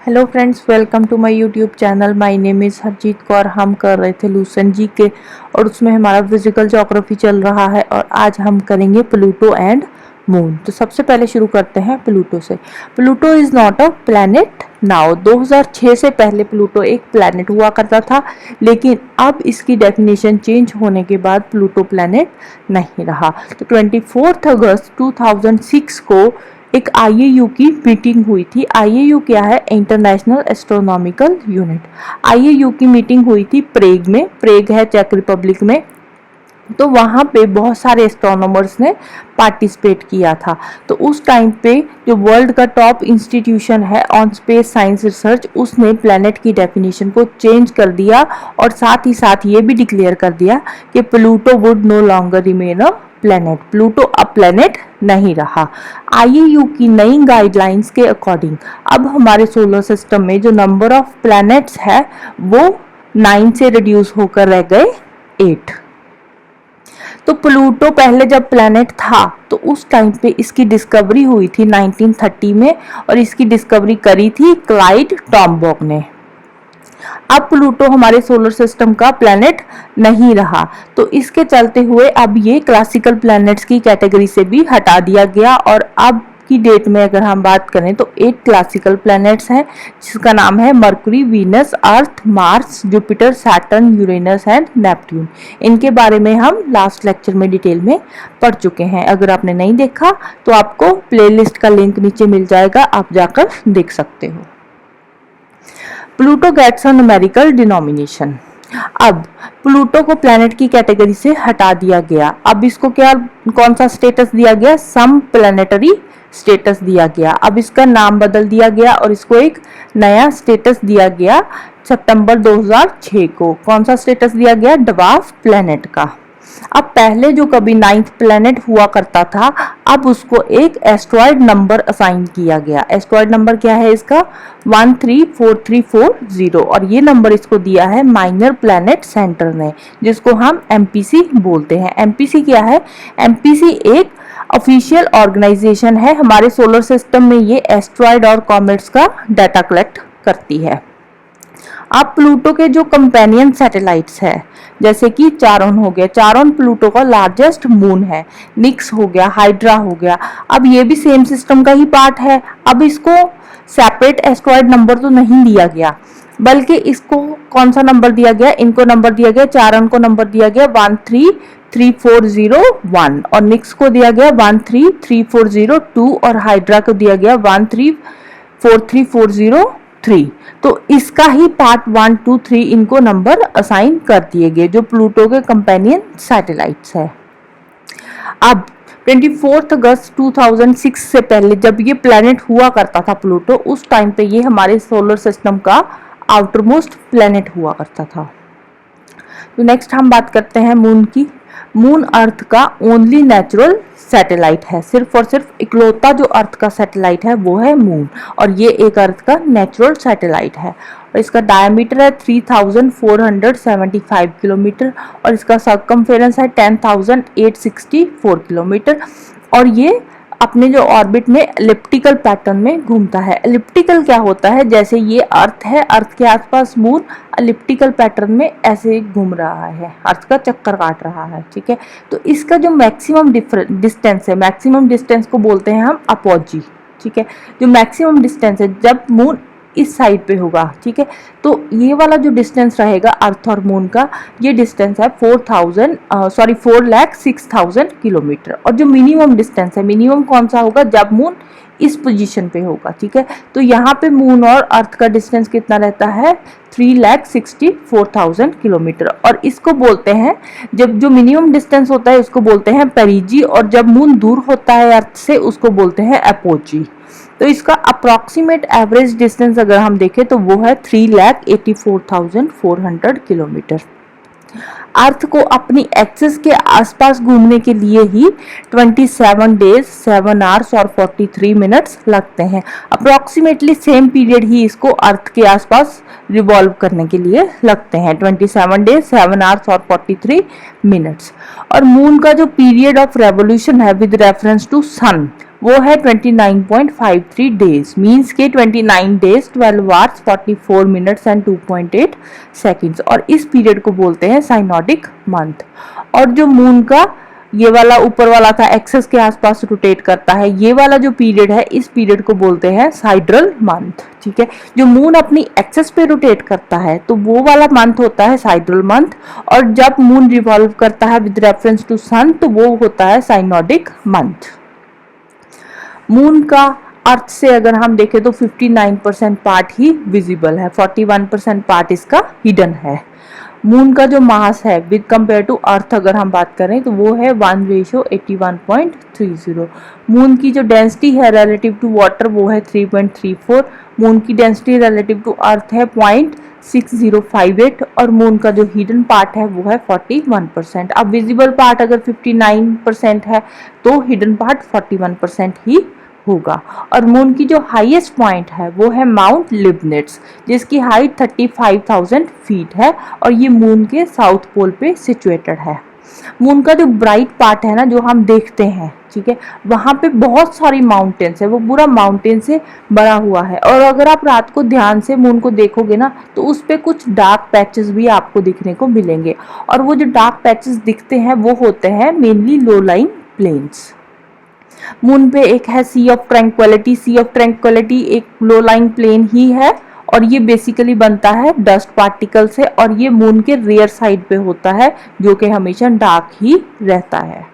Hello friends, welcome to my YouTube channel. My name is Harjeet Kaur. हम कर रहे थे लूसेंट जी के और उसमें हमारा फिजिकल ज्योग्राफी चल रहा है और आज हम करेंगे प्लूटो एंड मून। तो सबसे पहले शुरू करते हैं प्लूटो से। Pluto is not a planet now. 2006 से पहले प्लूटो एक प्लैनेट हुआ करता था, लेकिन अब इसकी डेफिनेशन चेंज होने के बाद प्लूटो प्लैनेट नहीं रहा। तो 24 अगस्त 2006 को एक आईएयू की मीटिंग हुई थी। आईएयू क्या है? International astronomical unit. आईएयू की मीटिंग हुई थी प्रेग में। प्रेग है चेक रिपब्लिक में। तो वहाँ पे बहुत सारे एस्ट्रोनॉमर्स ने पार्टिसिपेट किया था। तो उस टाइम पे जो वर्ल्ड का टॉप इंस्टीट्यूशन है ऑन स्पेस साइंस रिसर्च, उसने प्लैनेट की डेफिनेशन को चेंज कर दिया और साथ ही साथ ये भी डिक्लेयर कर दिया कि Pluto would know longer remain a planet. Pluto अब प्लैनेट नहीं रहा। आईएयू की नई गाइडलाइंस के अकॉर्डिंग अब हमारे सोलर सिस्टम में जो नंबर ऑफ प्लैनेट्स है वो 9 से रिड्यूस होकर रह गए 8। तो प्लूटो पहले जब प्लैनेट था तो उस टाइम पे इसकी डिस्कवरी हुई थी 1930 में और इसकी डिस्कवरी करी थी क्लाइड टॉमबॉक ने। अब प्लूटो हमारे सोलर सिस्टम का प्लैनेट नहीं रहा, तो इसके चलते हुए अब ये क्लासिकल प्लैनेट्स की कैटेगरी से भी हटा दिया गया और अब की डेट में अगर हम बात करें तो 8 क्लासिकल प्लैनेट्स हैं, जिसका नाम है Mercury, Venus, earth, Mars, Jupiter, Saturn, Uranus and Neptune. इनके बारे में हम लास्ट लेक्चर में डिटेल में पढ़ चुके हैं। अगर आपने नहीं देखा तो आपको प्लेलिस्ट का लिंक नीचे मिल जाएगा, आप जाकर देख सकते हो। Pluto gets a numerical denomination. अब प्लूटो को प्लैनेट की कैटेगरी से हटा दिया गया। अब इसको क्या, कौन सा स्टेटस दिया गया? सम प्लैनेटरी स्टेटस दिया गया। अब इसका नाम बदल दिया गया और इसको एक नया स्टेटस दिया गया सितंबर 2006 को। कौन सा स्टेटस दिया गया? ड्वार्फ प्लैनेट का। अब पहले जो कभी 9th प्लैनेट हुआ करता था, अब उसको एक एस्ट्रॉयड नंबर असाइन किया गया। एस्ट्रॉयड नंबर क्या है इसका? 134340 और ये नंबर इसको दिया है माइनर प्लैनेट सेंटर ने, जिसको हम एमपीसी बोलते हैं। एमपीसी क्या है? एमपीसी एक ऑफिशियल ऑर्गेनाइजेशन है हमारे सोलर सिस्टम में। ये एस्ट्रॉयड और कॉमेट्स का डाटा कलेक्ट करती है। अब प्लूटो के जो कंपेनियन सैटेलाइट्स है, जैसे कि चारोन हो गया, चारोन प्लूटो का लार्जेस्ट मून है। निक्स हो गया, हाइड्रा हो गया। अब ये भी सेम सिस्टम का ही पार्ट है। अब इसको सेपरेट एस्ट्रॉयड नंबर तो नहीं दिया गया, बल्कि इसको कौन सा नंबर दिया गया? इनको नंबर दिया गया, चारोन को नंबर दिया गया 133401 और निक्स को दिया गया 133402 और हाइड्रा को दिया गया 134343। तो इसका ही पार्ट 1, 2, 3 इनको नंबर असाइन कर दिए गए, जो प्लूटो के कंपेनियन सैटेलाइट्स है। अब 24 अगस्त 2006 से पहले जब ये प्लैनेट हुआ करता था प्लूटो, उस टाइम पे ये हमारे सोलर सिस्टम का आउटर मोस्ट प्लैनेट हुआ करता था। तो नेक्स्ट हम बात करते हैं मून की। मून अर्थ का ओनली नेचुरल सैटेलाइट है। सिर्फ और सिर्फ इकलौता जो अर्थ का सैटेलाइट है वो है मून, और ये एक अर्थ का नेचुरल सैटेलाइट है। और इसका डायमीटर है 3475 किलोमीटर और इसका सर्कमफेरेंस है 10,864 किलोमीटर। और ये अपने जो ऑर्बिट में एलिप्टिकल पैटर्न में घूमता है। एलिप्टिकल क्या होता है? जैसे ये अर्थ है, अर्थ के आसपास मून एलिप्टिकल पैटर्न में ऐसे घूम रहा है, अर्थ का चक्कर काट रहा है। ठीक है, तो इसका जो मैक्सिमम डिस्टेंस है, मैक्सिमम डिस्टेंस को बोलते हैं हम अपोजी। ठीक है, जो मैक्सिमम डिस्टेंस है जब मून इस साइड पे होगा, ठीक है, तो ये वाला जो डिस्टेंस रहेगा अर्थ और मून का, ये डिस्टेंस है 4,06,000 किलोमीटर। और जो मिनिमम डिस्टेंस है, मिनिमम कौन सा होगा? जब मून इस पोजीशन पे होगा। ठीक है, तो यहाँ पे मून और अर्थ का डिस्टेंस कितना रहता है? 3,64,000 किलोमीटर। और इसको बोलते हैं, जब जो मिनिमम डिस्टेंस होता है उसको बोलते हैं पेरिजी, और जब मून दूर होता है अर्थ से उसको बोलते हैं एपोजी। तो इसका अप्रॉक्सीमेट एवरेज डिस्टेंस अगर हम देखें तो वो है 3,84,400 किलोमीटर। अर्थ को अपनी एक्सिस के आसपास घूमने के लिए ही 27 डेज 7 आवर्स और 43 मिनट्स लगते हैं। अप्रॉक्सीमेटली सेम पीरियड ही इसको अर्थ के आसपास रिवॉल्व करने के लिए लगते हैं, 27 डेज 7 आवर्स और 43 मिनट्स। और मून का जो पीरियड ऑफ रेवोल्यूशन है विद रेफरेंस टू सन, वो है 29.53 डेज, मीन्स के 29 days 12 hours 44 minutes and 2.8 seconds. और इस पीरियड को बोलते हैं साइनोडिक मंथ। और जो मून का ये वाला ऊपर वाला था एक्सेस के आसपास रोटेट करता है, ये वाला जो पीरियड है इस पीरियड को बोलते हैं साइड्रल मंथ। ठीक है, जो मून अपनी एक्सेस पे रोटेट करता है तो वो वाला मंथ होता है साइड्रल मंथ, और जब मून रिवॉल्व करता है विद रेफरेंस टू सन तो वो होता है साइनोडिक मंथ। मून का अर्थ से अगर हम देखें तो 59% पार्ट ही विजिबल है, 41% पार्ट इसका हिडन है। मून का जो मास है विद कंपेयर टू अर्थ अगर हम बात करें तो वो है 1:81.30। मून की जो डेंसिटी है रिलेटिव टू वाटर वो है 3.34। मून की डेंसिटी रिलेटिव टू अर्थ है 0.6058 और मून का जो हिडन पार्ट है वो है 41%। अब विजिबल पार्ट अगर 59% है तो हिडन पार्ट 41% ही होगा। और मून की जो हाईएस्ट पॉइंट है वो है माउंट लिबनिट्स, जिसकी हाइट 35,000 फीट है और ये मून के साउथ पोल पे सिचुएटेड है। मून का जो ब्राइट पार्ट है ना जो हम देखते हैं, ठीक है, वहां पे बहुत सारी माउंटेन्स है, वो पूरा माउंटेन से भरा हुआ है। और अगर आप रात को ध्यान से मून को देखोगे ना तो उस पे कुछ डार्क पैचेस भी आपको दिखने को मिलेंगे, और वो जो डार्क पैचेस दिखते हैं वो होते हैं mainly low lying plains. Moon पे एक है sea of tranquillity. Sea of tranquillity एक लो लाइंग प्लेन ही है और ये बेसिकली बनता है डस्ट पार्टिकल से, और ये मून के रियर साइड पे होता है जो कि हमेशा डार्क ही रहता है।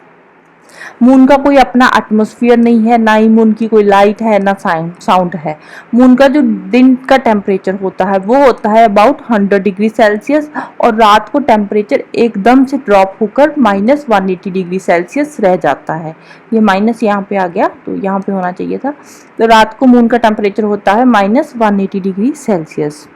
मून का कोई अपना एटमॉस्फेयर नहीं है, ना ही मून की कोई लाइट है ना साउंड है। मून का जो दिन का टेम्परेचर होता है वो होता है अबाउट 100 डिग्री सेल्सियस, और रात को टेम्परेचर एकदम से ड्रॉप होकर -180 डिग्री सेल्सियस रह जाता है। ये माइनस यहाँ पे आ गया तो यहाँ पे होना चाहिए था। तो रात को मून का टेम्परेचर होता है -180 डिग्री सेल्सियस।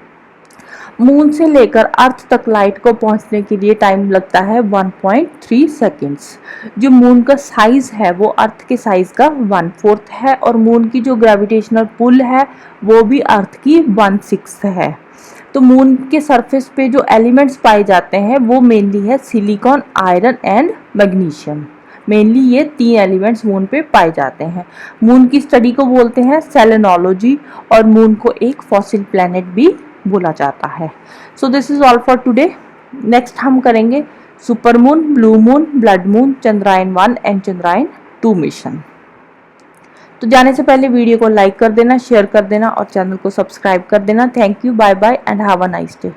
मून से लेकर अर्थ तक लाइट को पहुंचने के लिए टाइम लगता है 1.3 सेकेंड्स। जो मून का साइज है वो अर्थ के साइज का 1/4 है, और मून की जो ग्रेविटेशनल पुल है वो भी अर्थ की 1/6 है। तो मून के सरफेस पे जो एलिमेंट्स पाए जाते हैं वो मेनली है silicon, iron and magnesium. Mainly ये 3 एलिमेंट्स मून पे पाए जाते हैं। मून की स्टडी को बोलते हैं सेलेनोलॉजी, और मून को एक फॉसिल प्लैनेट भी बोला जाता है। So this is all for today. Next हम करेंगे super moon, blue moon, blood moon, Chandrayaan 1 and Chandrayaan 2 mission. तो जाने से पहले वीडियो को लाइक कर देना, शेयर कर देना और चैनल को सब्सक्राइब कर देना। Thank you, bye bye and have a nice day.